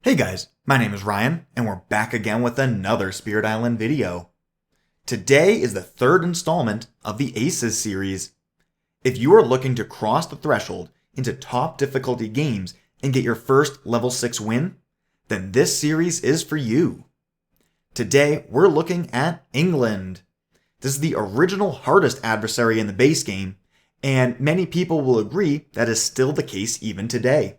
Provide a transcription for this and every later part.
Hey guys, my name is Ryan, and we're back again with another Spirit Island video. Today is the third installment of the Aces series. If you are looking to cross the threshold into top difficulty games and get your first level 6 win, then this series is for you. Today, we're looking at England. This is the original hardest adversary in the base game, and many people will agree that is still the case even today.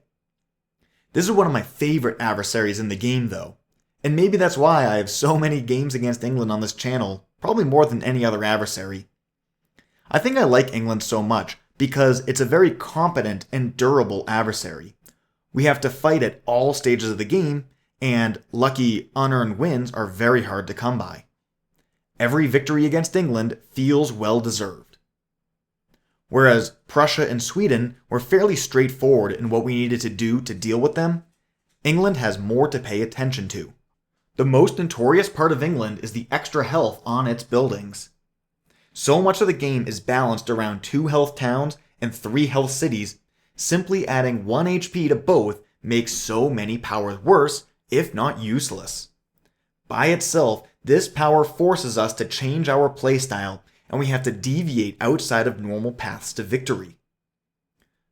This is one of my favorite adversaries in the game though, and maybe that's why I have so many games against England on this channel, probably more than any other adversary. I think I like England so much because it's a very competent and durable adversary. We have to fight at all stages of the game, and lucky unearned wins are very hard to come by. Every victory against England feels well deserved. Whereas Prussia and Sweden were fairly straightforward in what we needed to do to deal with them, England has more to pay attention to. The most notorious part of England is the extra health on its buildings. So much of the game is balanced around 2 health towns and 3 health cities. Simply adding 1 HP to both makes so many powers worse, if not useless. By itself, this power forces us to change our playstyle, and we have to deviate outside of normal paths to victory.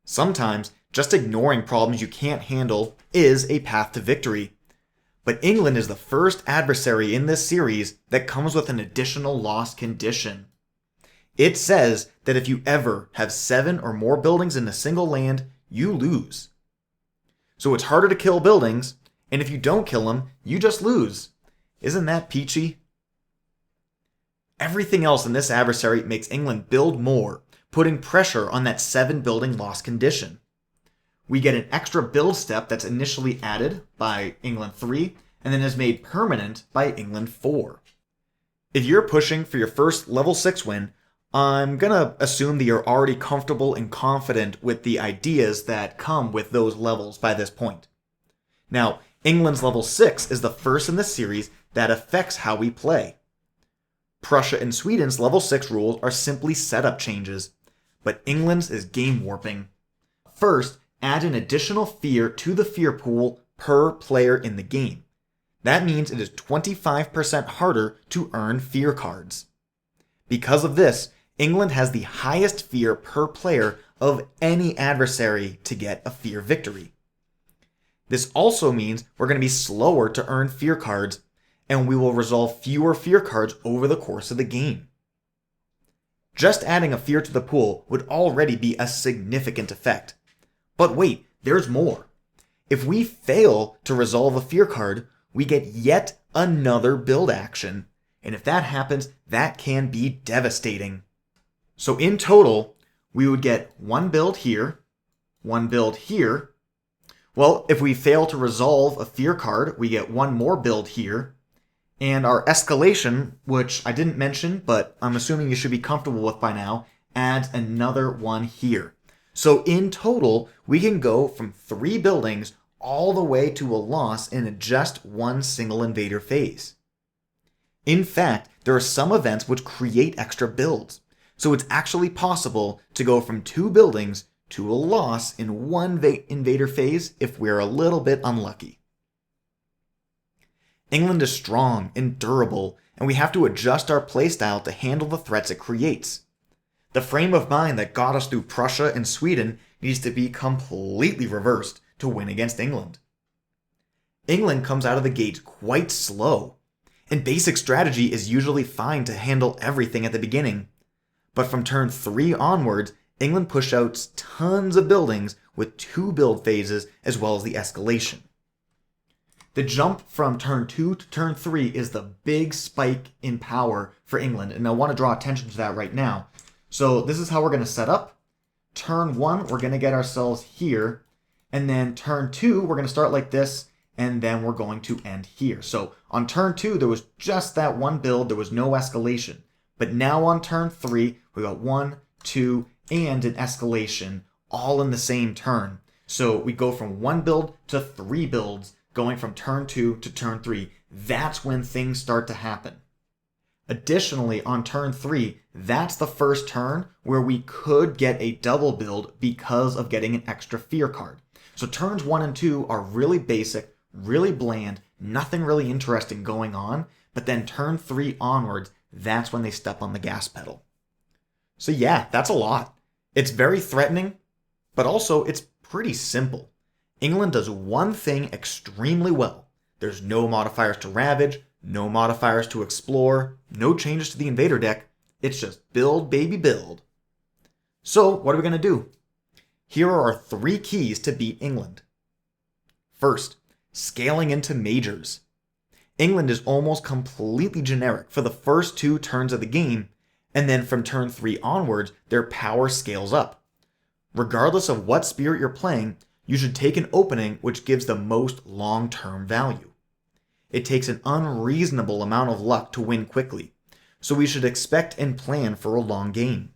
Sometimes, just ignoring problems you can't handle is a path to victory. But England is the first adversary in this series that comes with an additional loss condition. It says that if you ever have 7 or more buildings in a single land, you lose. So it's harder to kill buildings, and if you don't kill them, you just lose. Isn't that peachy? Everything else in this adversary makes England build more, putting pressure on that 7 building loss condition. We get an extra build step that's initially added by England 3, and then is made permanent by England 4. If you're pushing for your first level 6 win, I'm gonna assume that you're already comfortable and confident with the ideas that come with those levels by this point. Now, England's level 6 is the first in the series that affects how we play. Prussia and Sweden's level 6 rules are simply setup changes, but England's is game warping. First, add an additional fear to the fear pool per player in the game. That means it is 25% harder to earn fear cards. Because of this, England has the highest fear per player of any adversary to get a fear victory. This also means we're going to be slower to earn fear cards, and we will resolve fewer fear cards over the course of the game. Just adding a fear to the pool would already be a significant effect. But wait, there's more. If we fail to resolve a fear card, we get yet another build action, and if that happens, that can be devastating. So in total, we would get 1 build here, 1 build here. Well, if we fail to resolve a fear card, we get 1 more build here. And our escalation, which I didn't mention, but I'm assuming you should be comfortable with by now, adds another 1 here. So in total, we can go from 3 buildings all the way to a loss in just 1 single invader phase. In fact, there are some events which create extra builds. So it's actually possible to go from 2 buildings to a loss in 1 invader phase if we're a little bit unlucky. England is strong and durable, and we have to adjust our playstyle to handle the threats it creates. The frame of mind that got us through Prussia and Sweden needs to be completely reversed to win against England. England comes out of the gate quite slow, and basic strategy is usually fine to handle everything at the beginning. But from turn 3 onwards, England push out tons of buildings with 2 build phases as well as the escalation. The jump from turn 2 to turn 3 is the big spike in power for England, and I want to draw attention to that right now. So this is how we're going to set up. Turn 1, we're going to get ourselves here, and then turn 2, we're going to start like this, and then we're going to end here. So on turn 2, there was just that 1 build, there was no escalation. But now on turn 3, we got 1, 2, and an escalation, all in the same turn. So we go from 1 build to 3 builds, going from turn 2 to turn 3. That's when things start to happen. Additionally, on turn 3, that's the first turn where we could get a double build because of getting an extra fear card. So turns 1 and 2 are really basic, really bland, nothing really interesting going on, but then turn 3 onwards, that's when they step on the gas pedal. So yeah, that's a lot. It's very threatening, but also it's pretty simple. England does one thing extremely well. There's no modifiers to ravage, no modifiers to explore, no changes to the invader deck. It's just build, baby, build. So what are we going to do? Here are our 3 keys to beat England. First, scaling into majors. England is almost completely generic for the first 2 turns of the game, and then from turn 3 onwards, their power scales up. Regardless of what spirit you're playing, you should take an opening which gives the most long-term value. It takes an unreasonable amount of luck to win quickly, so we should expect and plan for a long game.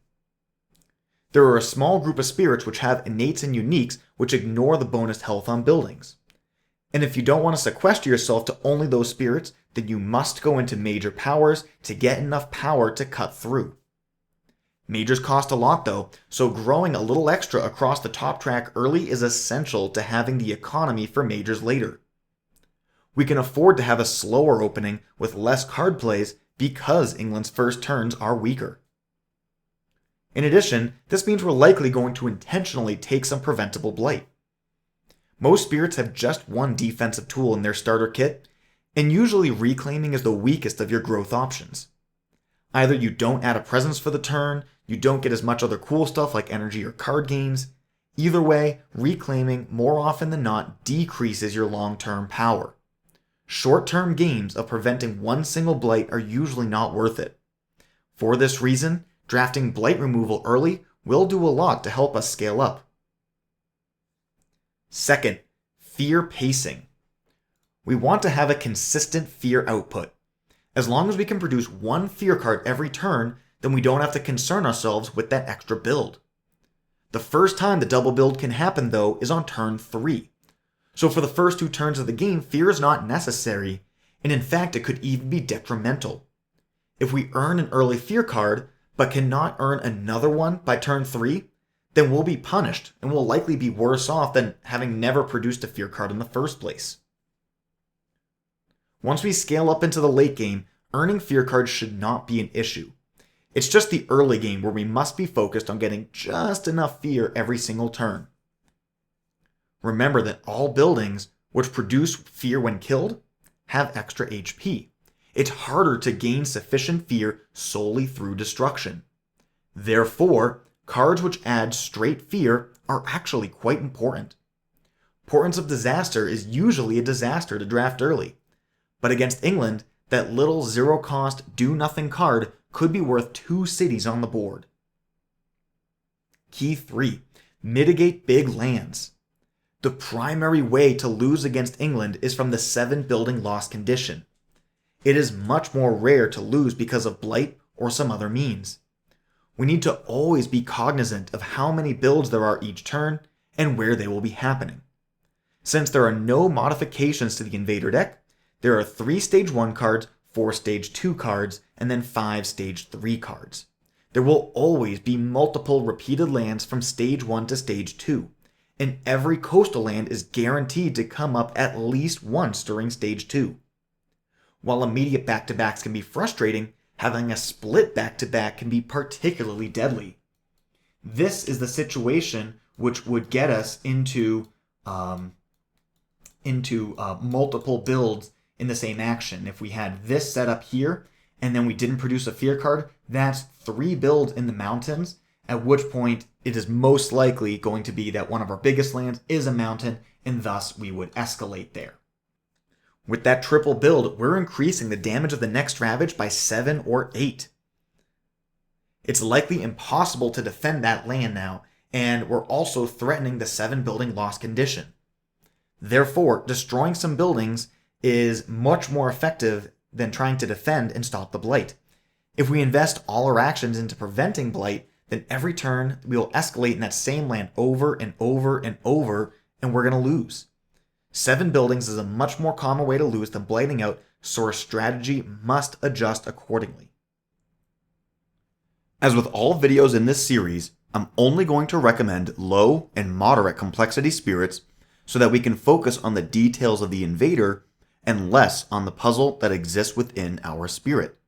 There are a small group of spirits which have innates and uniques which ignore the bonus health on buildings. And if you don't want to sequester yourself to only those spirits, then you must go into major powers to get enough power to cut through. Majors cost a lot though, so growing a little extra across the top track early is essential to having the economy for majors later. We can afford to have a slower opening with less card plays because England's first turns are weaker. In addition, this means we're likely going to intentionally take some preventable blight. Most spirits have just one defensive tool in their starter kit, and usually reclaiming is the weakest of your growth options. Either you don't add a presence for the turn, you don't get as much other cool stuff like energy or card gains. Either way, reclaiming more often than not decreases your long-term power. Short-term games of preventing one single blight are usually not worth it. For this reason, drafting blight removal early will do a lot to help us scale up. Second, fear pacing. We want to have a consistent fear output. As long as we can produce 1 fear card every turn, then we don't have to concern ourselves with that extra build. The first time the double build can happen though is on turn 3. So for the first 2 turns of the game, fear is not necessary, and in fact it could even be detrimental. If we earn an early fear card, but cannot earn another one by turn 3, then we'll be punished and will likely be worse off than having never produced a fear card in the first place. Once we scale up into the late game, earning fear cards should not be an issue. It's just the early game where we must be focused on getting just enough fear every single turn. Remember that all buildings which produce fear when killed have extra HP. It's harder to gain sufficient fear solely through destruction. Therefore, cards which add straight fear are actually quite important. Portents of Disaster is usually a disaster to draft early, but against England, that little zero-cost do-nothing card could be worth 2 cities on the board. Key 3. Mitigate big lands. The primary way to lose against England is from the 7 building loss condition. It is much more rare to lose because of blight or some other means. We need to always be cognizant of how many builds there are each turn and where they will be happening. Since there are no modifications to the invader deck, there are 3 stage 1 cards, 4 stage 2 cards, and then 5 stage 3 cards. There will always be multiple repeated lands from stage 1 to stage 2, and every coastal land is guaranteed to come up at least once during stage 2. While immediate back-to-backs can be frustrating, having a split back-to-back can be particularly deadly. This is the situation which would get us into multiple builds in the same action. If we had this set up here, and then we didn't produce a fear card, that's 3 builds in the mountains, at which point it is most likely going to be that one of our biggest lands is a mountain, and thus we would escalate there. With that triple build, we're increasing the damage of the next Ravage by 7 or 8. It's likely impossible to defend that land now, and we're also threatening the 7 building loss condition. Therefore, destroying some buildings is much more effective than trying to defend and stop the blight. If we invest all our actions into preventing blight, then every turn we will escalate in that same land over and over and over, and we're going to lose. 7 buildings is a much more common way to lose than blighting out, so our strategy must adjust accordingly. As with all videos in this series, I'm only going to recommend low and moderate complexity spirits, so that we can focus on the details of the invader and less on the puzzle that exists within our spirit.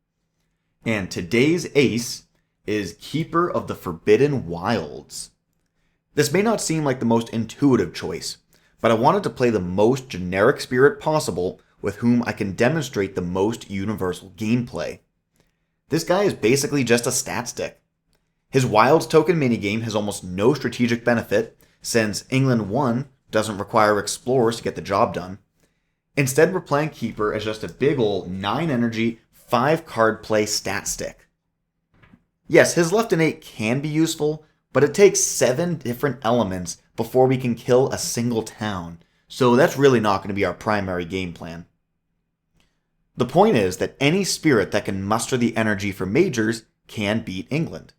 And today's ace is Keeper of the Forbidden Wilds. This may not seem like the most intuitive choice, but I wanted to play the most generic spirit possible with whom I can demonstrate the most universal gameplay. This guy is basically just a stat stick. His Wilds token minigame has almost no strategic benefit, since England 1 doesn't require explorers to get the job done. Instead, we're playing Keeper as just a big ol' 9 energy, 5 card play stat stick. Yes, his left innate can be useful, but it takes 7 different elements before we can kill a single town, so that's really not going to be our primary game plan. The point is that any spirit that can muster the energy for majors can beat England.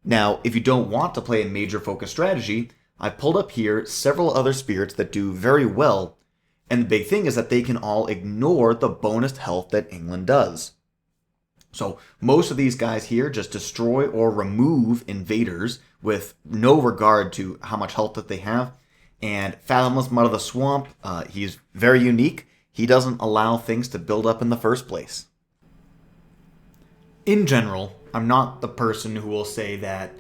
Now, if you don't want to play a major focus strategy, I pulled up here several other spirits that do very well, and the big thing is that they can all ignore the bonus health that England does. So most of these guys here just destroy or remove invaders with no regard to how much health that they have. And Fathomless Mud of the Swamp, he's very unique. He doesn't allow things to build up in the first place. In general, I'm not the person who will say that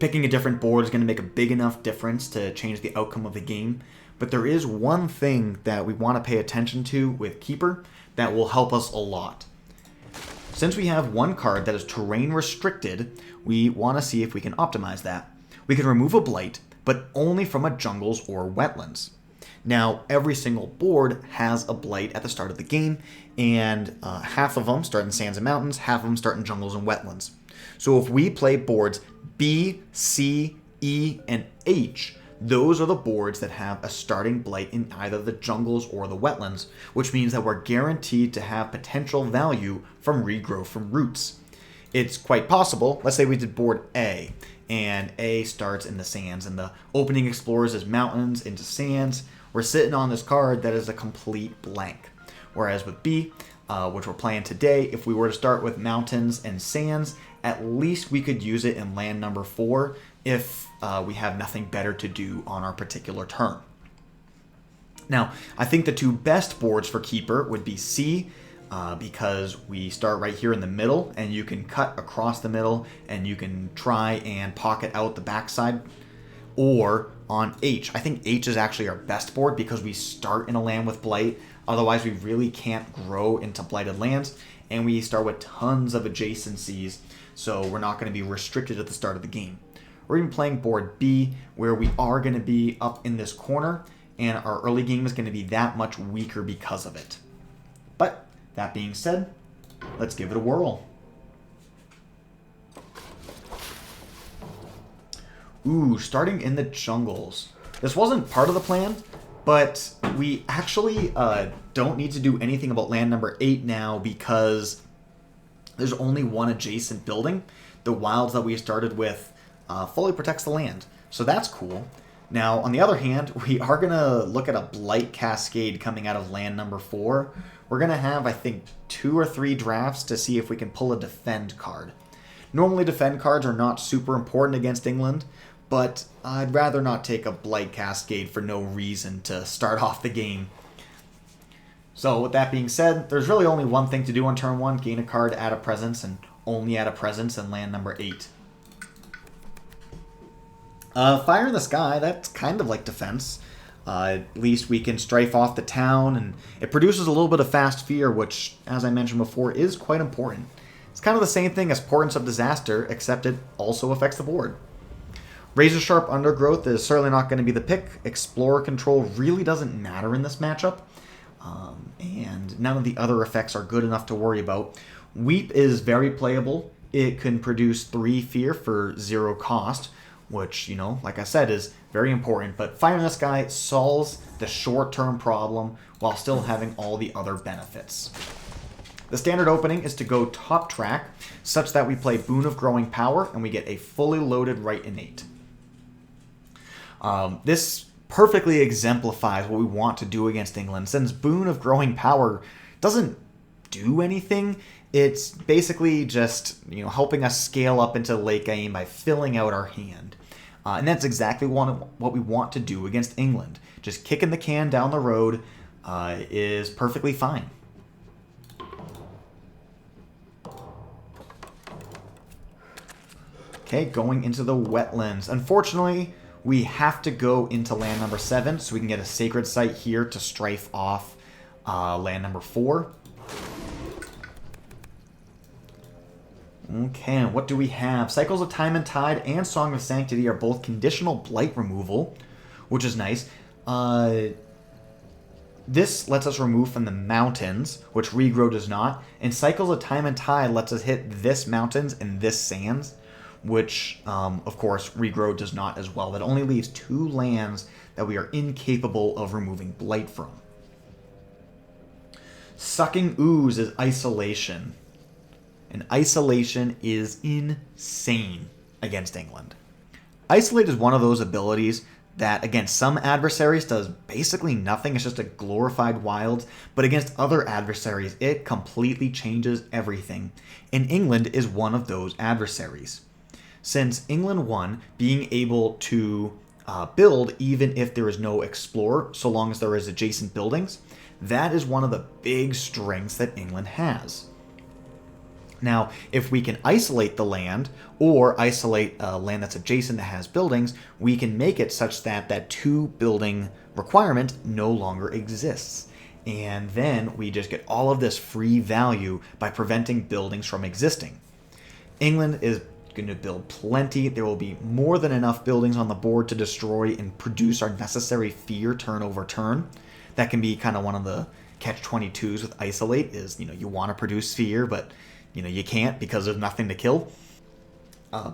picking a different board is going to make a big enough difference to change the outcome of the game, but there is one thing that we want to pay attention to with Keeper that will help us a lot. Since we have one card that is terrain restricted, we want to see if we can optimize that. We can remove a blight, but only from a jungles or wetlands. Now, every single board has a blight at the start of the game, and half of them start in sands and mountains, half of them start in jungles and wetlands. So if we play boards B, C, E, and H, those are the boards that have a starting blight in either the jungles or the wetlands, which means that we're guaranteed to have potential value from regrowth from roots. It's quite possible, let's say we did board A, and A starts in the sands, and the opening explores as mountains into sands. We're sitting on this card that is a complete blank. Whereas with B, which we're playing today, if we were to start with mountains and sands, at least we could use it in land number 4 if we have nothing better to do on our particular turn. Now, I think the 2 best boards for Keeper would be C, because we start right here in the middle, and you can cut across the middle, and you can try and pocket out the backside. Or on H. I think H is actually our best board because we start in a land with Blight. Otherwise, we really can't grow into Blighted lands, and we start with tons of adjacencies, so we're not going to be restricted at the start of the game. We're even playing board B, where we are going to be up in this corner, and our early game is going to be that much weaker because of it. But that being said, let's give it a whirl. Ooh, starting in the jungles. This wasn't part of the plan, but we actually don't need to do anything about land number 8 now because there's only one adjacent building. The wilds that we started with fully protects the land, so that's cool. Now, on the other hand, we are going to look at a Blight Cascade coming out of land number 4. We're going to have, I think, 2 or 3 drafts to see if we can pull a defend card. Normally, defend cards are not super important against England, but I'd rather not take a Blight Cascade for no reason to start off the game. So with that being said, there's really only one thing to do on turn 1, gain a card, add a presence, and only add a presence in land number 8. Fire in the Sky, that's kind of like defense. At least we can strafe off the town, and it produces a little bit of fast fear, which, as I mentioned before, is quite important. It's kind of the same thing as Portents of Disaster, except it also affects the board. Razor Sharp Undergrowth is certainly not going to be the pick. Explorer Control really doesn't matter in this matchup, and none of the other effects are good enough to worry about. Weep is very playable. It can produce 3 fear for 0 cost, which, you know, like I said, is very important. But Fire in the Sky solves the short-term problem while still having all the other benefits. The standard opening is to go top track, such that we play Boon of Growing Power, and we get a fully loaded right innate. This perfectly exemplifies what we want to do against England. Since Boon of Growing Power doesn't do anything, it's basically just, you know, helping us scale up into late game by filling out our hand. And that's exactly what we want to do against England. just kicking the can down the road is perfectly fine. Okay, going into the wetlands. Unfortunately, we have to go into land number 7 so we can get a sacred site here to strife off land number 4. Okay, and what do we have? Cycles of Time and Tide and Song of Sanctity are both conditional blight removal, which is nice. This lets us remove from the mountains, which Regrow does not. And Cycles of Time and Tide lets us hit this mountains and this sands, which, of course, Regrow does not as well. That only leaves 2 lands that we are incapable of removing blight from. Sucking Ooze is Isolation. And Isolation is insane against England. Isolate is one of those abilities that against some adversaries does basically nothing. It's just a glorified Wilds. But against other adversaries, it completely changes everything. And England is one of those adversaries. Since England won, being able to build even if there is no explorer, so long as there is adjacent buildings, that is one of the big strengths that England has. Now, if we can isolate the land, or isolate a land that's adjacent that has buildings, we can make it such that that 2 building requirement no longer exists. And then we just get all of this free value by preventing buildings from existing. England is going to build plenty. There will be more than enough buildings on the board to destroy and produce our necessary fear turn over turn. That can be kind of one of the catch-22s with Isolate is, you want to produce fear, but you can't because there's nothing to kill.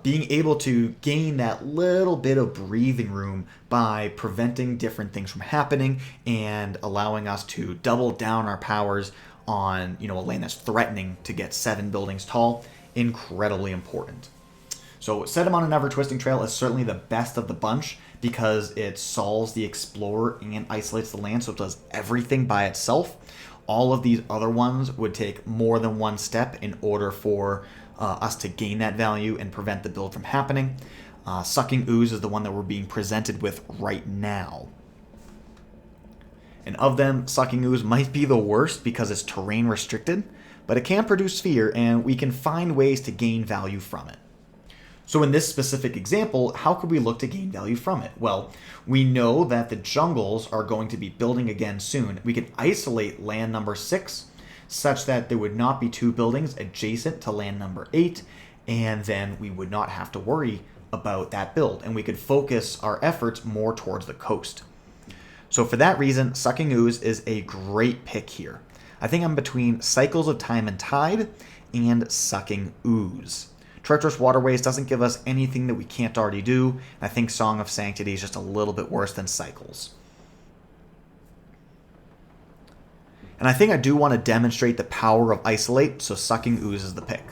Being able to gain that little bit of breathing room by preventing different things from happening and allowing us to double down our powers on a land that's threatening to get 7 buildings tall, incredibly important. So Set Him on an Ever-Twisting Trail is certainly the best of the bunch because it solves the Explorer and isolates the land, so it does everything by itself. All of these other ones would take more than one step in order for us to gain that value and prevent the build from happening. Sucking Ooze is the one that we're being presented with right now. And of them, Sucking Ooze might be the worst because it's terrain restricted, but it can produce fear and we can find ways to gain value from it. So in this specific example, how could we look to gain value from it? Well, we know that the jungles are going to be building again soon. We could isolate land number 6 such that there would not be 2 buildings adjacent to land number 8, and then we would not have to worry about that build, and we could focus our efforts more towards the coast. So for that reason, Sucking Ooze is a great pick here. I think I'm between Cycles of Time and Tide and Sucking Ooze. Treacherous Waterways doesn't give us anything that we can't already do. I think Song of Sanctity is just a little bit worse than Cycles. And I think I do want to demonstrate the power of Isolate, so Sucking Ooze is the pick.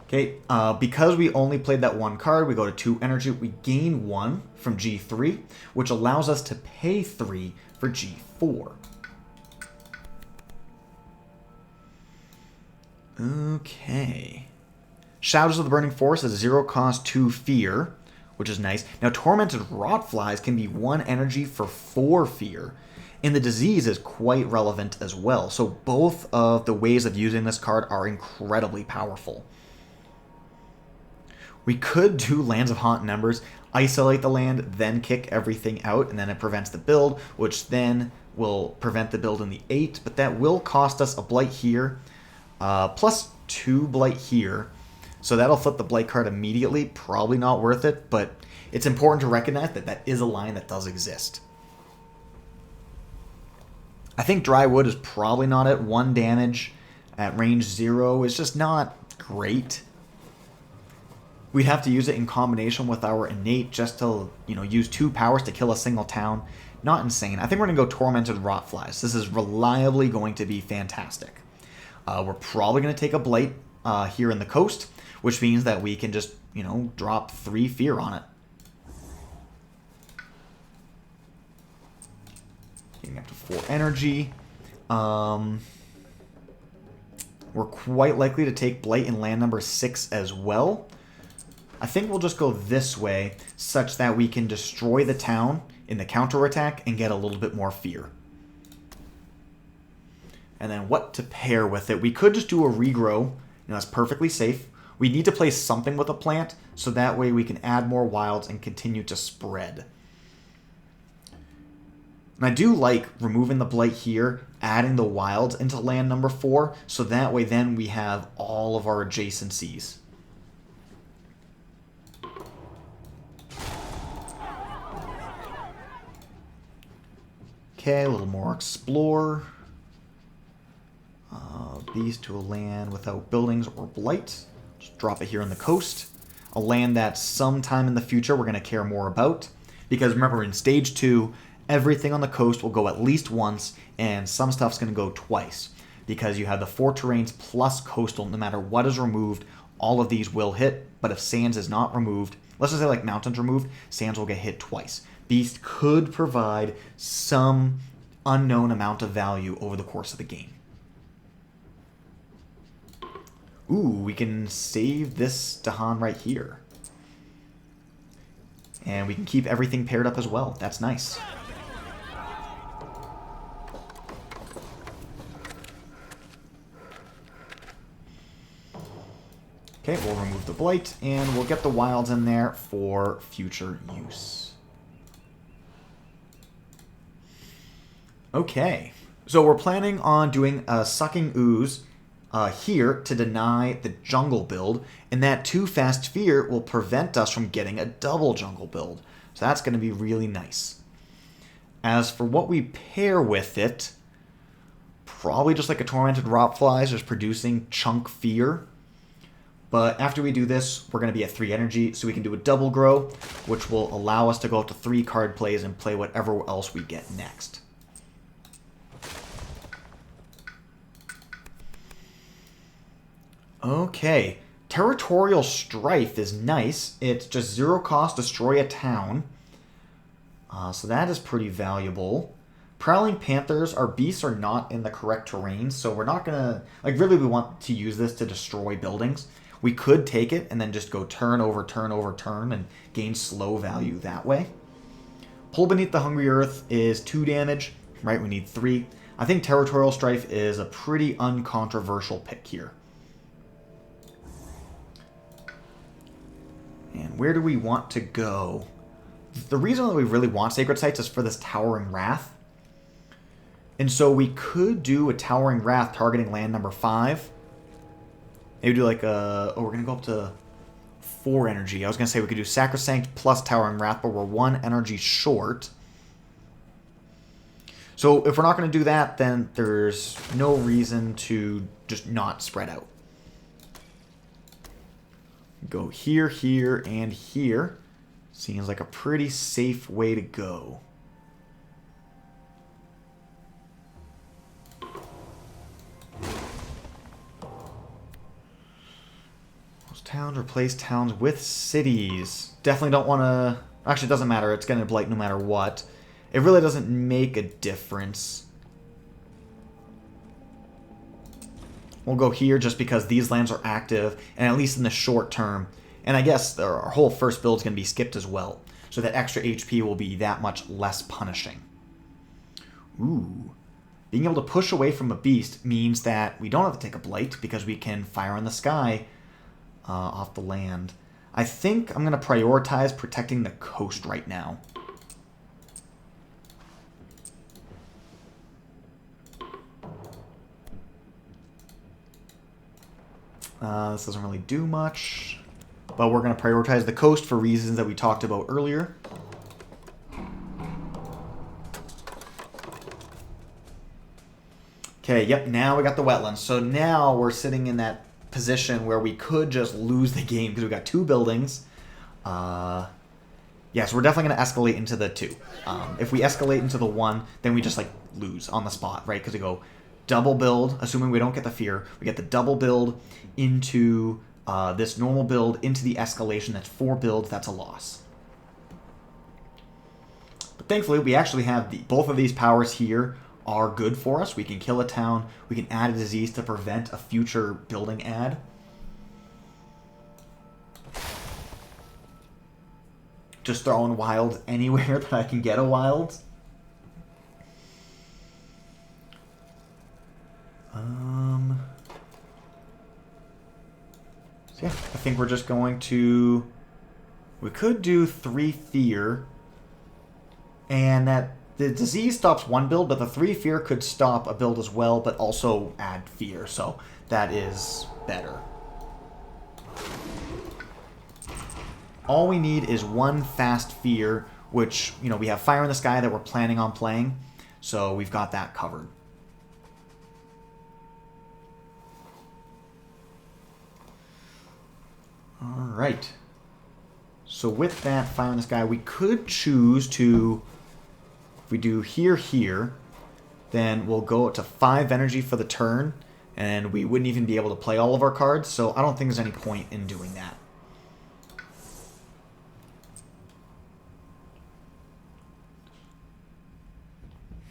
Okay, because we only played that 1 card, we go to 2 energy. We gain 1 from G3, which allows us to pay 3 for G4. Okay. Shadows of the Burning Forest is 0 cost 2 fear, which is nice. Now, Tormented Rotflies can be 1 energy for 4 fear, and the disease is quite relevant as well. So both of the ways of using this card are incredibly powerful. We could do Lands of Haunt and Embers, isolate the land, then kick everything out, and then it prevents the build, which then will prevent the build in the 8, but that will cost us a Blight here, plus 2 Blight here. So that'll flip the Blight card immediately. Probably not worth it, but it's important to recognize that that is a line that does exist. I think Dry Wood is probably not at 1 damage at range 0. It's just not great. We'd have to use it in combination with our Innate just to, use 2 powers to kill a single town. Not insane. I think we're going to go Tormented Rotflies. This is reliably going to be fantastic. We're probably going to take a Blight here in the coast, which means that we can just, drop 3 fear on it. Getting up to 4 energy. We're quite likely to take Blight in land number 6 as well. I think we'll just go this way, such that we can destroy the town in the counterattack and get a little bit more fear. And then what to pair with it? We could just do a regrow. That's perfectly safe. We need to play something with a plant, so that way we can add more wilds and continue to spread. And I do like removing the Blight here, adding the wilds into land number 4, so that way then we have all of our adjacencies. Okay, a little more explore. These to a land without buildings or blight. Just drop it here on the coast. A land that sometime in the future we're going to care more about. Because remember, in Stage 2, everything on the coast will go at least once, and some stuff's going to go twice. Because you have the 4 terrains plus coastal, no matter what is removed, all of these will hit. But if sands is not removed, let's just say like mountains removed, sands will get hit twice. Beast could provide some unknown amount of value over the course of the game. Ooh, we can save this Dahan right here. And we can keep everything paired up as well. That's nice. Okay, we'll remove the Blight, and we'll get the wilds in there for future use. Okay, so we're planning on doing a Sucking Ooze here to deny the jungle build, and that 2 fast fear will prevent us from getting a double jungle build. So that's going to be really nice. As for what we pair with it, probably just like a Tormented Rotflies, just producing chunk fear. But after we do this, we're going to be at 3 energy, so we can do a double grow, which will allow us to go up to 3 card plays and play whatever else we get next. Okay, Territorial Strife is nice. It's just 0 cost, destroy a town. So that is pretty valuable. Prowling Panthers, our beasts are not in the correct terrain, so we're not going to... Like, really, we want to use this to destroy buildings. We could take it and then just go turn over turn over turn and gain slow value that way. Pull Beneath the Hungry Earth is 2 damage, right? We need 3. I think Territorial Strife is a pretty uncontroversial pick here. And where do we want to go? The reason that we really want Sacred Sites is for this Towering Wrath. And so we could do a Towering Wrath targeting land number 5. Maybe do like a... Oh, we're going to go up to 4 energy. I was going to say we could do Sacrosanct plus Towering Wrath, but we're 1 energy short. So if we're not going to do that, then there's no reason to just not spread out. Go here, here, and here. Seems like a pretty safe way to go. Those towns replace towns with cities. Definitely don't want to... Actually, it doesn't matter. It's going to blight no matter what. It really doesn't make a difference. We'll go here just because these lands are active, and at least in the short term. And I guess our whole first build is going to be skipped as well. So that extra HP will be that much less punishing. Ooh. Being able to push away from a beast means that we don't have to take a blight because we can fire in the sky off the land. I think I'm going to prioritize protecting the coast right now. This doesn't really do much, but we're going to prioritize the coast for reasons that we talked about earlier. Okay, yep, now we got the wetlands. So now we're sitting in that position where we could just lose the game because we got 2 buildings. Yeah, so we're definitely going to escalate into the 2. If we escalate into the 1, then we just like lose on the spot, right? Because we go double build, assuming we don't get the fear. We get the double build into this normal build, into the escalation. That's 4 builds. That's a loss. But thankfully, we actually have both of these powers here are good for us. We can kill a town. We can add a disease to prevent a future building ad. Just throwing wilds anywhere that I can get a wild. So yeah, I think we're just going to... We could do 3 fear. And that the disease stops one build, but the 3 fear could stop a build as well, but also add fear. So that is better. All we need is 1 fast fear, which, you know, we have Fire in the Sky that we're planning on playing. So we've got that covered. Alright. So with that Fire in the Sky, we could choose to, if we do here, then we'll go to 5 energy for the turn, and we wouldn't even be able to play all of our cards, so I don't think there's any point in doing that.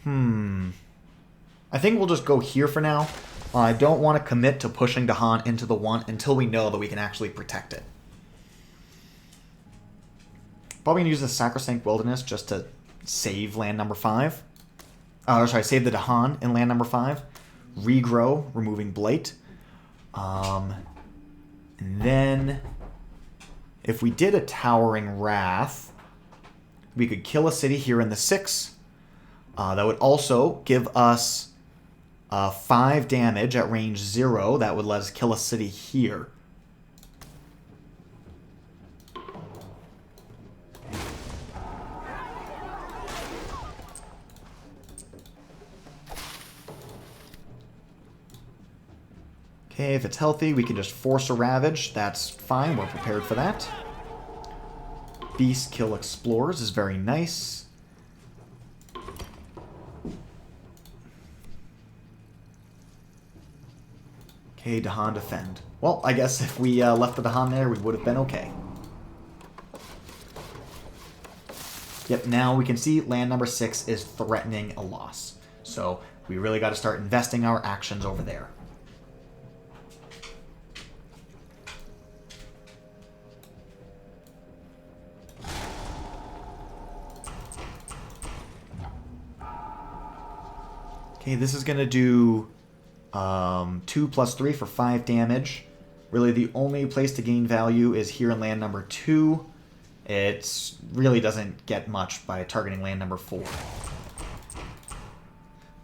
I think we'll just go here for now. I don't want to commit to pushing Dahan into the 1 until we know that we can actually protect it. Probably going to use the Sacrosanct Wilderness just to save land number 5. Save the Dahan in land number 5. Regrow, removing Blight. And then, if we did a Towering Wrath, we could kill a city here in the 6. That would also give us 5 damage at range 0. That would let us kill a city here. Okay, if it's healthy, we can just force a Ravage. That's fine. We're prepared for that. Beast kill Explorers is very nice. Okay, Dahan defend. Well, I guess if we left the Dahan there, we would have been okay. Yep, now we can see land number 6 is threatening a loss. So we really got to start investing our actions over there. Okay, this is going to do 2 plus 3 for 5 damage. Really, the only place to gain value is here in land number 2. It really doesn't get much by targeting land number 4.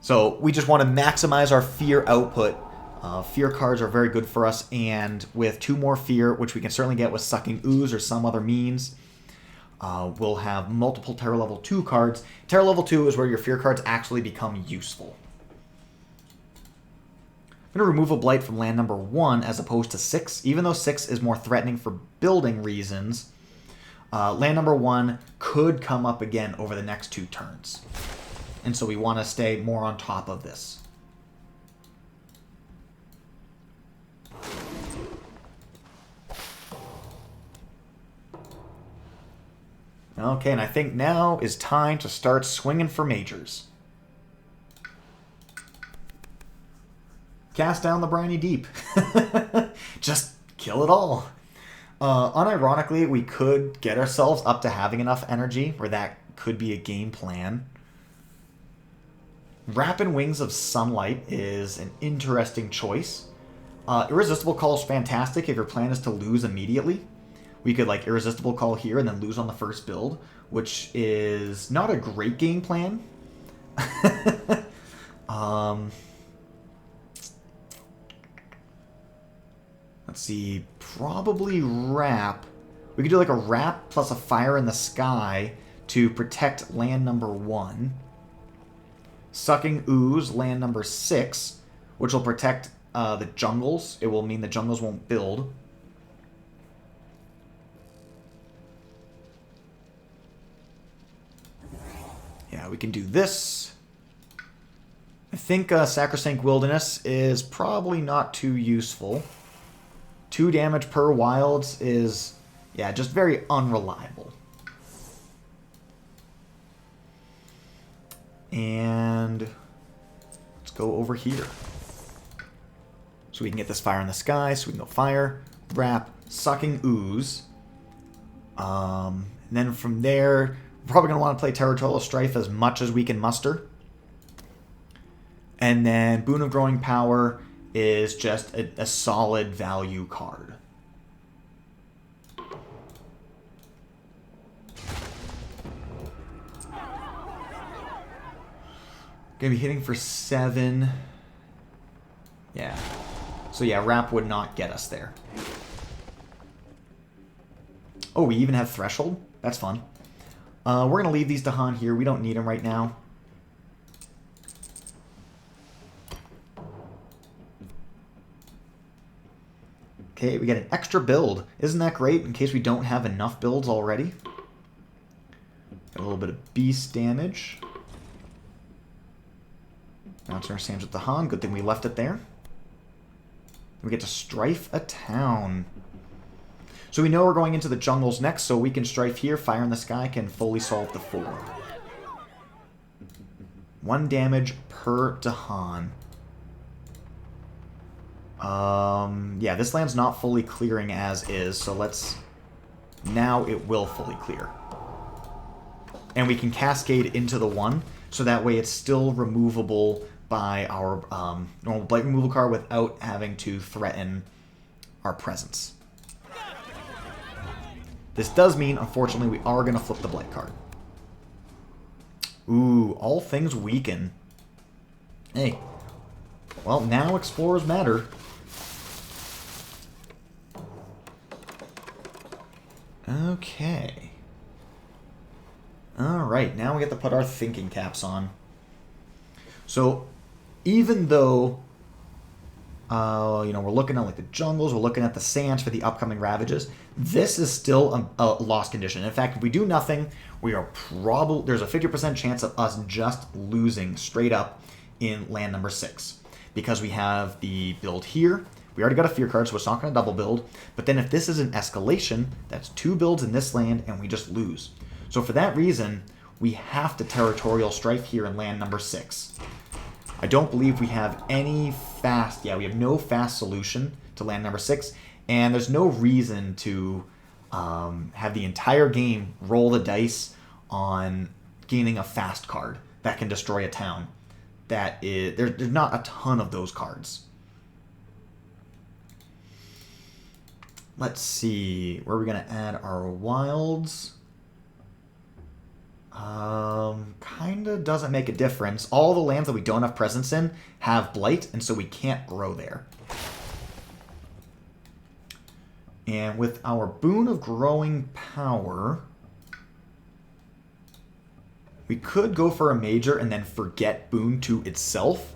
So we just want to maximize our fear output. Fear cards are very good for us, and with 2 more fear, which we can certainly get with Sucking Ooze or some other means, we'll have multiple Terror Level 2 cards. Terror Level 2 is where your fear cards actually become useful. I'm going to remove a Blight from land number 1 as opposed to 6. Even though 6 is more threatening for building reasons, land number 1 could come up again over the next 2 turns. And so we want to stay more on top of this. Okay, and I think now is time to start swinging for majors. Cast down the briny deep. Just kill it all. Unironically, we could get ourselves up to having enough energy where that could be a game plan. Rapid Wings of Sunlight is an interesting choice. Irresistible Call is fantastic if your plan is to lose immediately. We could like Irresistible Call here and then lose on the first build, which is not a great game plan. Let's see, probably Wrap. We could do like a Wrap plus a Fire in the Sky to protect land number 1. Sucking Ooze, land number 6, which will protect the jungles. It will mean the jungles won't build. Yeah, we can do this. I think Sacrosanct Wilderness is probably not too useful. 2 damage per wilds is, yeah, just very unreliable. And go over here. So we can get this Fire in the Sky, so we can go Fire, Wrap, Sucking Ooze. And then from there, we're probably going to want to play Territorial Strife as much as we can muster. And then Boon of Growing Power is just a solid value card. Gonna be hitting for 7. Yeah. So yeah, Wrap would not get us there. Oh, we even have Threshold? That's fun. We're gonna leave these to Han here. We don't need them right now. Okay, we get an extra build. Isn't that great in case we don't have enough builds already? Got a little bit of beast damage. Bouncer Sam's with the Han. Good thing we left it there. We get to Strife a town. So we know we're going into the jungles next, so we can Strife here. Fire in the Sky can fully solve the 4. 1 damage per Dahan. Yeah, this land's not fully clearing as is, so let's... Now it will fully clear. And we can cascade into the 1, so that way it's still removable by our normal Blight removal card without having to threaten our presence. This does mean, unfortunately, we are going to flip the Blight card. Ooh, all things weaken. Hey. Well, now explorers matter. Okay. Alright, now we get to put our thinking caps on. So, even though, you know, we're looking at like the jungles, we're looking at the sands for the upcoming ravages, this is still a lost condition. In fact, if we do nothing, we are probably, there's a 50% chance of us just losing straight up in land number 6. Because we have the build here, we already got a fear card, so it's not going to double build, but then if this is an escalation, that's 2 builds in this land, and we just lose. So for that reason, we have to Territorial Strife here in land number 6. I don't believe we have any fast... Yeah, we have no fast solution to land number 6, and there's no reason to have the entire game roll the dice on gaining a fast card that can destroy a town. That is... There's not a ton of those cards. Let's see. Where are we going to add our wilds? Kind of doesn't make a difference. All the lands that we don't have presence in have blight, and so we can't grow there. And with our Boon of Growing Power, we could go for a major and then forget Boon to itself.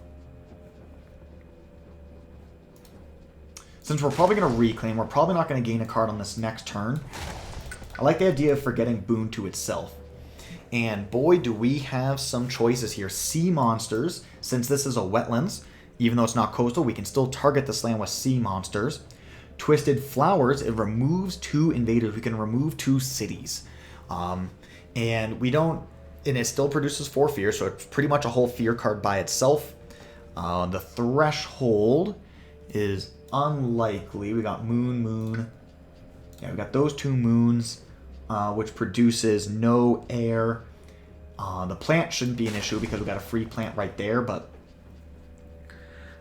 Since we're probably going to reclaim, we're probably not going to gain a card on this next turn. I like the idea of forgetting Boon to itself. And boy, do we have some choices here. Sea monsters, since this is a wetlands, even though it's not coastal, we can still target this land with sea monsters. Twisted Flowers, it removes 2 invaders. We can remove 2 cities. And we don't, and it still produces 4 fear, so it's pretty much a whole fear card by itself. The Threshold is unlikely. We got Moon. Yeah, we got those 2 moons. Which produces no air. The plant shouldn't be an issue because we got a free plant right there, but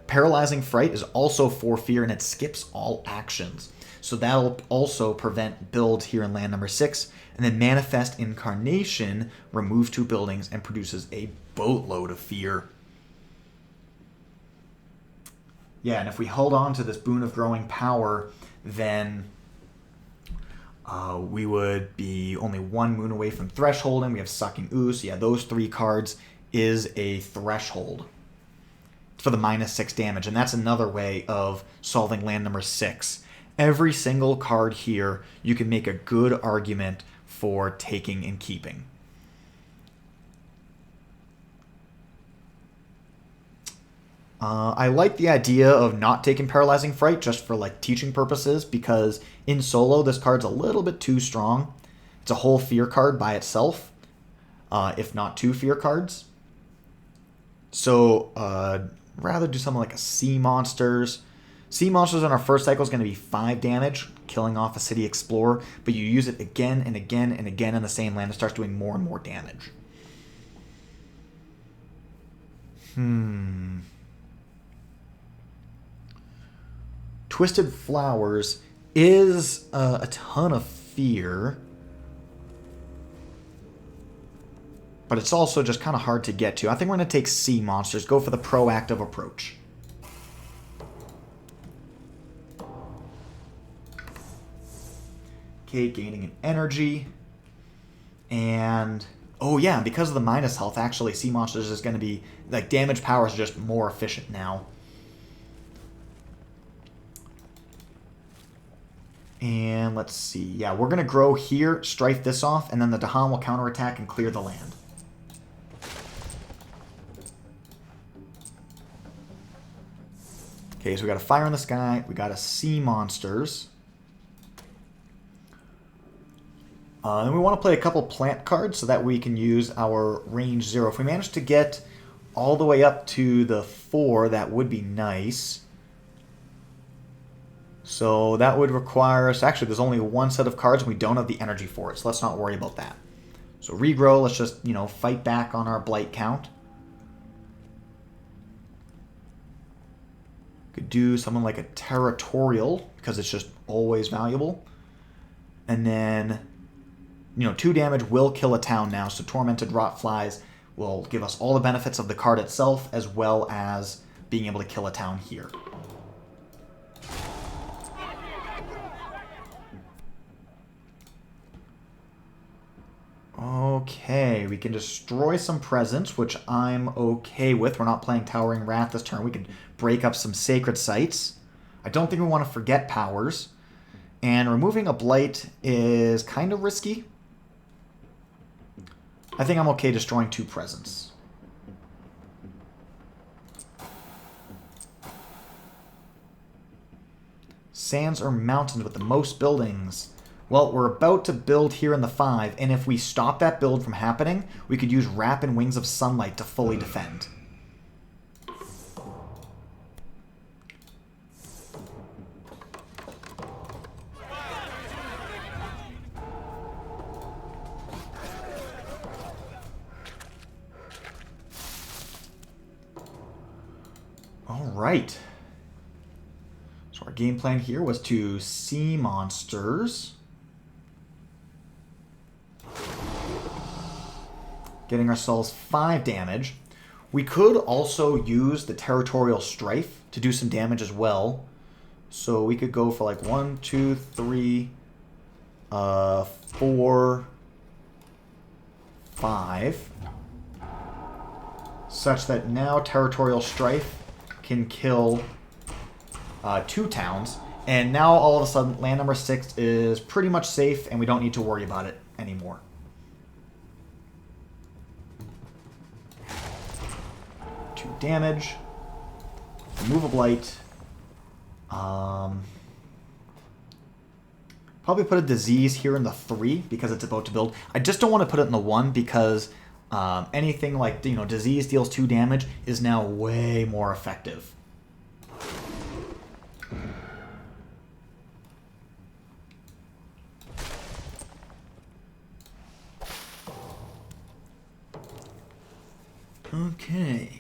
Paralyzing Fright is also 4 fear and it skips all actions. So that'll also prevent builds here in land number 6. And then Manifest Incarnation removes 2 buildings and produces a boatload of fear. Yeah, and if we hold on to this Boon of Growing Power, then we would be only 1 moon away from Thresholding. We have Sucking Ooze. Yeah, those 3 cards is a Threshold for the -6 damage. And that's another way of solving land number 6. Every single card here, you can make a good argument for taking and keeping. I like the idea of not taking Paralyzing Fright just for like teaching purposes, because in solo this card's a little bit too strong. It's a whole fear card by itself, if not 2 fear cards. So rather do something like a Sea Monsters. Sea Monsters on our first cycle is going to be 5 damage, killing off a City Explorer, but you use it again and again and again in the same land, it starts doing more and more damage. Twisted Flowers is a ton of fear, but it's also just kind of hard to get to. I think we're going to take Sea Monsters, go for the proactive approach. Okay, gaining an energy. And, oh yeah, because of the minus health, actually, Sea Monsters is going to be, like, damage power is just more efficient now. And let's see. Yeah, we're going to grow here, strife this off, and then the Dahan will counterattack and clear the land. Okay, so we got a Fire in the Sky. We got a Sea Monsters. And we want to play a couple plant cards so that we can use our range 0. If we manage to get all the way up to the 4, that would be nice. So that would require us... Actually, there's only one set of cards and we don't have the energy for it, so let's not worry about that. So regrow, let's just, fight back on our blight count. Could do something like a territorial, because it's just always valuable. And then... 2 damage will kill a town now, so Tormented Rotflies will give us all the benefits of the card itself, as well as being able to kill a town here. Okay, we can destroy some presence, which I'm okay with. We're not playing Towering Wrath this turn. We can break up some sacred sites. I don't think we want to forget powers. And removing a blight is kind of risky. I think I'm okay destroying 2 presence. Sands or mountains with the most buildings? Well, we're about to build here in the 5, and if we stop that build from happening, we could use Wrap and Wings of Sunlight to fully defend. Alright. So our game plan here was to Sea Monsters. Getting ourselves 5 damage. We could also use the Territorial Strife to do some damage as well. So we could go for like 1, 2, 3, 4, 5. Such that now Territorial Strife can kill 2 towns. And now all of a sudden land number 6 is pretty much safe and we don't need to worry about it anymore. Damage, remove a blight, probably put a disease here in the 3 because it's about to build. I just don't want to put it in the 1 because anything like disease deals 2 damage is now way more effective. Okay.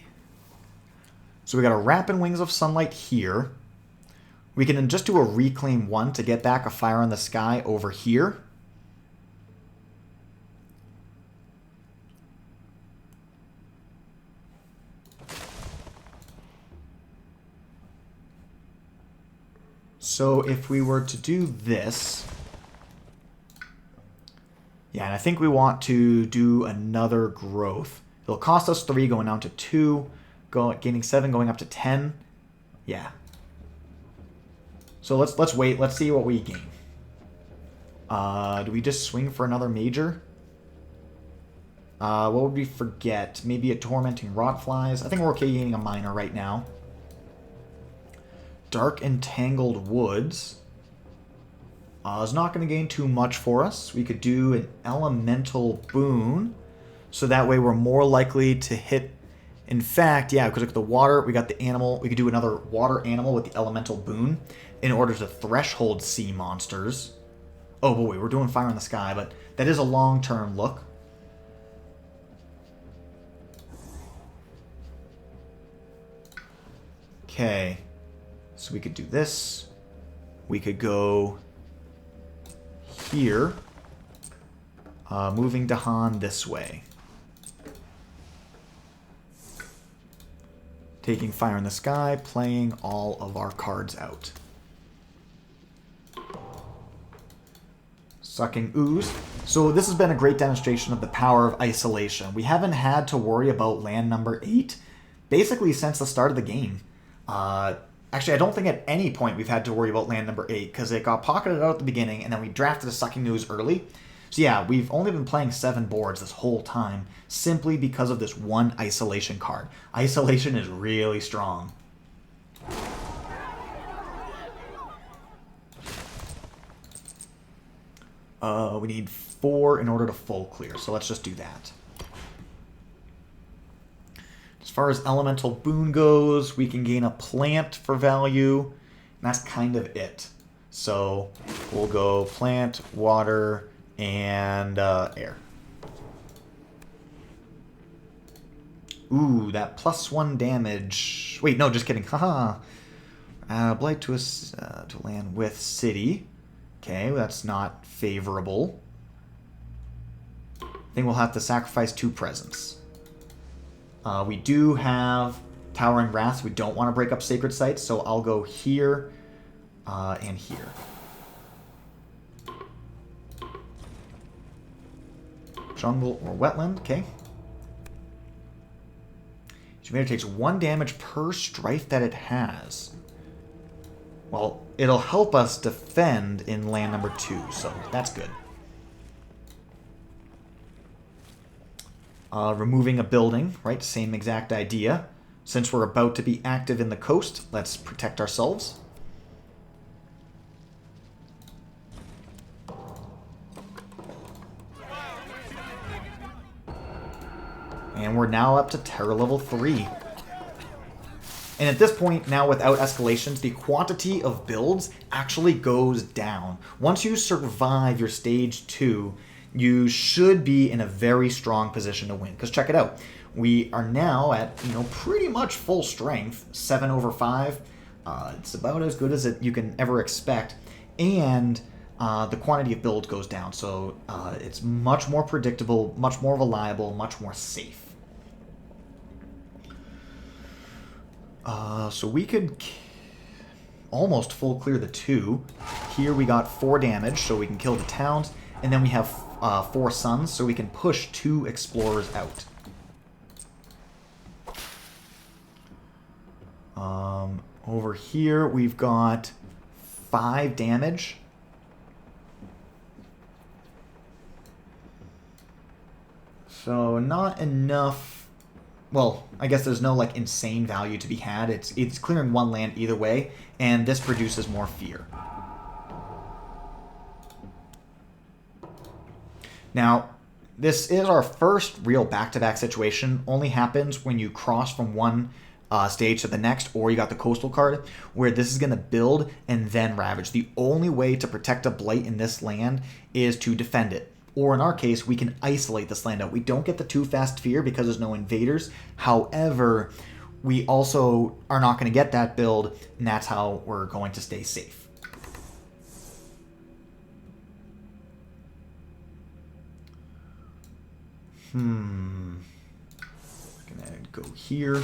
So we got a Wrap and Wings of Sunlight here. We can then just do a Reclaim 1 to get back a Fire in the Sky over here. So if we were to do this... Yeah, and I think we want to do another growth. It'll cost us 3 going down to 2. Gaining 7, going up to 10. Yeah. So let's wait. Let's see what we gain. Do we just swing for another major? What would we forget? Maybe a Tormenting Rotflies. I think we're okay gaining a minor right now. Dark Entangled Woods. Is not going to gain too much for us. We could do an Elemental Boon. So that way we're more likely to hit In fact, yeah, because look at the water, we got the animal. We could do another water animal with the elemental boon in order to threshold sea monsters. Oh, boy, we're doing fire in the sky, but that is a long-term look. Okay, so we could do this. We could go here, moving Dahan this way. Taking fire in the sky, playing all of our cards out. Sucking ooze. So this has been a great demonstration of the power of isolation. We haven't had to worry about land number 8 basically since the start of the game. Actually, I don't think at any point we've had to worry about land number 8 because it got pocketed out at the beginning and then we drafted a Sucking Ooze early. So yeah, we've only been playing 7 boards this whole time simply because of this one isolation card. Isolation is really strong. We need 4 in order to full clear, so let's just do that. As far as elemental boon goes, we can gain a plant for value, and that's kind of it. So we'll go plant, water, and air. Ooh, that +1 damage. Wait, no, just kidding. Haha. Blight to land with city. Okay, that's not favorable. I think we'll have to sacrifice 2 presents. We do have Towering Wrath. We don't want to break up Sacred Sites, so I'll go here and here. Jungle or wetland, okay. Invader takes 1 damage per strife that it has. Well, it'll help us defend in land number 2, so that's good. Removing a building, right? Same exact idea. Since we're about to be active in the coast, let's protect ourselves. And we're now up to Terror level 3. And at this point, now without escalations, the quantity of builds actually goes down. Once you survive your stage 2, you should be in a very strong position to win. Because check it out. We are now at, pretty much full strength, 7/5. It's about as good as you can ever expect. And the quantity of builds goes down. So it's much more predictable, much more reliable, much more safe. So we could almost full clear the 2. Here we got 4 damage, so we can kill the towns. And then we have 4 suns, so we can push 2 explorers out. Over here we've got 5 damage. So not enough. Well, I guess there's no insane value to be had. It's clearing 1 land either way, and this produces more fear. Now, this is our first real back-to-back situation. Only happens when you cross from one stage to the next, or you got the coastal card, where this is going to build and then ravage. The only way to protect a blight in this land is to defend it. Or in our case, we can isolate this land out. We don't get the too fast fear because there's no invaders. However, we also are not going to get that build, and that's how we're going to stay safe. I'm going to go here.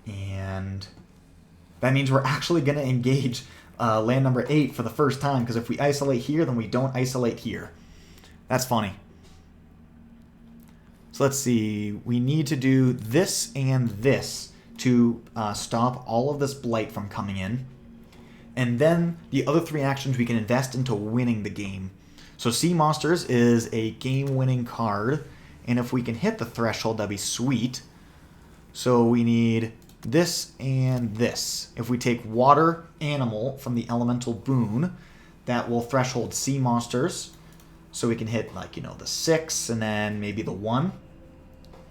And that means we're actually going to engage land number 8 for the first time, because if we isolate here, then we don't isolate here. That's funny. So let's see. We need to do this and this to stop all of this blight from coming in. And then the other 3 actions we can invest into winning the game. So Sea Monsters is a game-winning card. And if we can hit the threshold, that'd be sweet. So we need this and this. If we take Water Animal from the Elemental Boon, that will threshold Sea Monsters. So we can hit the 6 and then maybe the 1,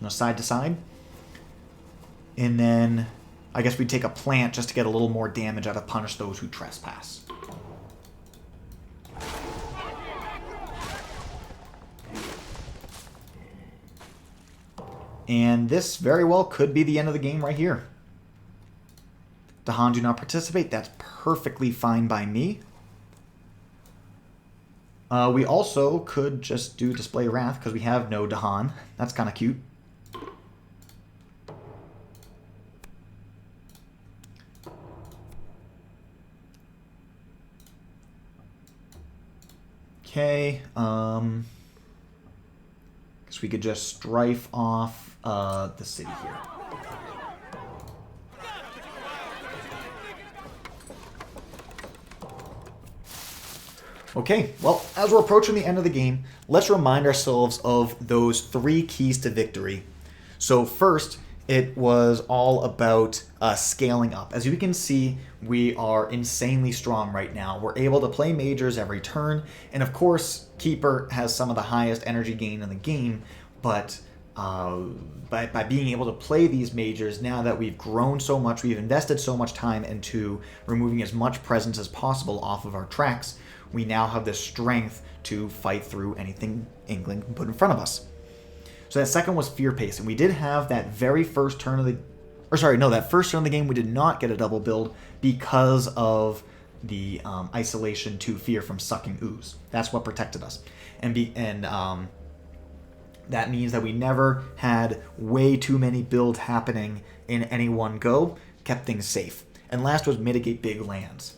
side to side. And then I guess we'd take a plant just to get a little more damage out of Punish Those Who Trespass. And this very well could be the end of the game right here. Dahan do not participate. That's perfectly fine by me. We also could just do Display Wrath because we have no Dahan. That's kind of cute. Okay, guess we could just strife off the city here. Okay, well, as we're approaching the end of the game, let's remind ourselves of those 3 keys to victory. So first, it was all about scaling up. As you can see, we are insanely strong right now. We're able to play majors every turn, and of course, Keeper has some of the highest energy gain in the game, but by being able to play these majors, now that we've grown so much, we've invested so much time into removing as much presence as possible off of our tracks, we now have the strength to fight through anything England can put in front of us. So that second was Fear Pace, and we did have that very first turn of the... that first turn of the game we did not get a double build because of the Isolation to Fear from sucking ooze. That's what protected us. And that means that we never had way too many builds happening in any one go, kept things safe. And last was Mitigate Big Lands.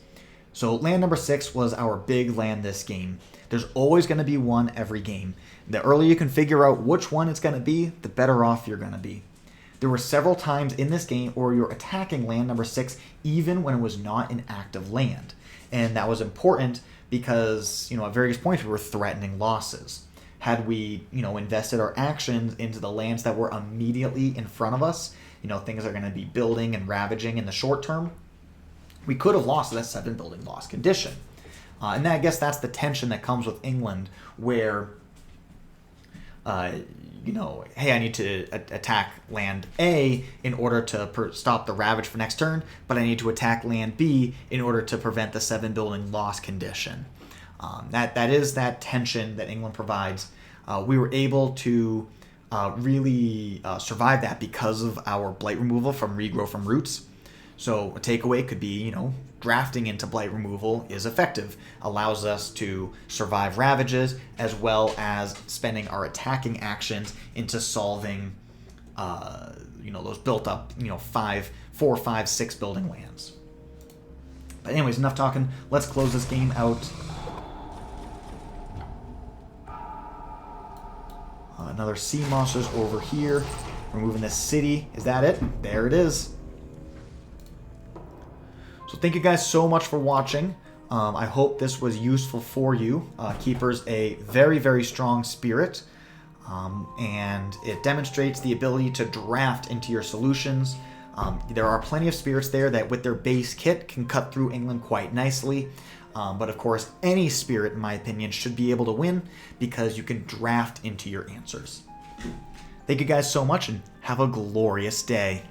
So land number 6 was our big land this game. There's always going to be one every game. The earlier you can figure out which one it's going to be, the better off you're going to be. There were several times in this game where you're attacking land number 6 even when it was not an active land. And that was important because, at various points we were threatening losses. Had we, invested our actions into the lands that were immediately in front of us, things that are going to be building and ravaging in the short term, we could have lost that 7 building loss condition. And I guess that's the tension that comes with England, where, hey, I need to attack land A in order to stop the ravage for next turn, but I need to attack land B in order to prevent the 7 building loss condition. That is that tension that England provides. We were able to really survive that because of our blight removal from Regrow from Roots. So a takeaway could be, drafting into blight removal is effective, allows us to survive ravages, as well as spending our attacking actions into solving, those built up, 4, 5, 6 building lands. But anyways, enough talking. Let's close this game out. Another sea monsters over here. Removing this city. Is that it? There it is. So thank you guys so much for watching. I hope this was useful for you. Keeper's a very, very strong spirit, and it demonstrates the ability to draft into your solutions. There are plenty of spirits there that with their base kit can cut through England quite nicely. But of course, any spirit, in my opinion, should be able to win because you can draft into your answers. Thank you guys so much and have a glorious day.